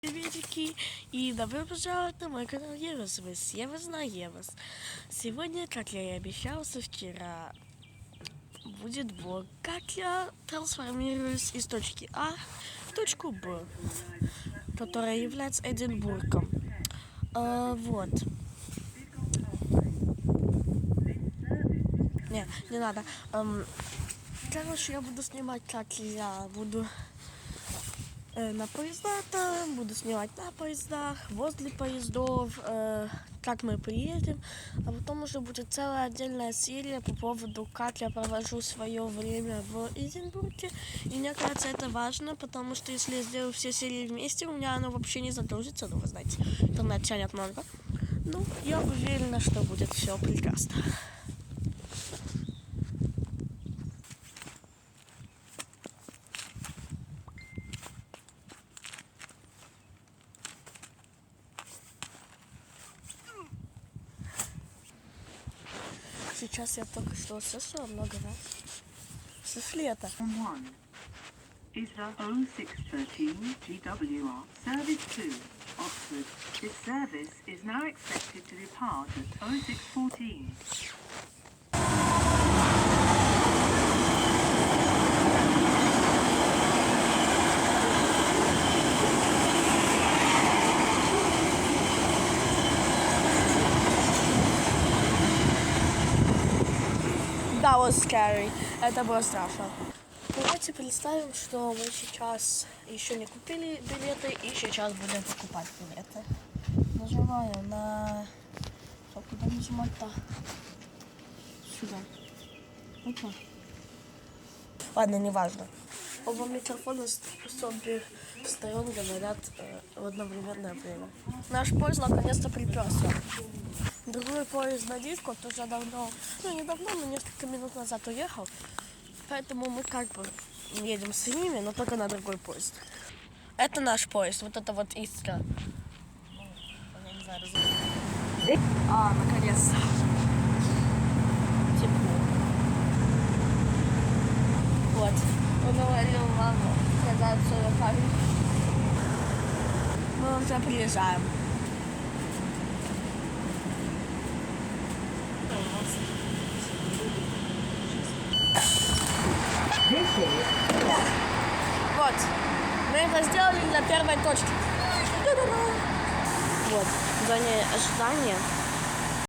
Приветики и добро пожаловать на мой канал Евас. Вы с Евас на Евас. Сегодня, как я и обещал со вчера, будет влог, как я трансформируюсь из точки А в точку Б, которая является Эдинбургом. Вот. Не надо. Короче, я буду снимать, как я буду на поезда, буду снимать на поездах, возле поездов, как мы приедем, а потом уже будет целая отдельная серия по поводу, как я провожу свое время в Эдинбурге. И мне кажется, это важно, потому что если я сделаю все серии вместе, у меня оно вообще не загрузится, ну вы знаете, интернет тянет много. Ну, я уверена, что будет все прекрасно. Сейчас я только что слышала много раз. Слышали это? Is the 0613 GWR Service 2, Oxford. This service is now expected to depart at 0614. That was scary. Это было страшно. Давайте представим, что мы сейчас еще не купили билеты и сейчас будем покупать билеты. Нажимаю на... Куда нажимать-то? Сюда. Опа. Ладно, неважно. Оба микрофона с обеих сторон говорят в одновременное время. Наш поезд наконец-то приперся. Другой поезд на Диско тоже давно, не давно, но несколько минут назад уехал. Поэтому мы как бы едем с ними, но только на другой поезд. Это наш поезд, вот это вот Искра. Я не знаю, наконец-то. Тепло. Вот. Уговорил маму сказать свою память. Мы уже приезжаем. Вот, мы это сделали на первой точке. Вот, в зоне ожидания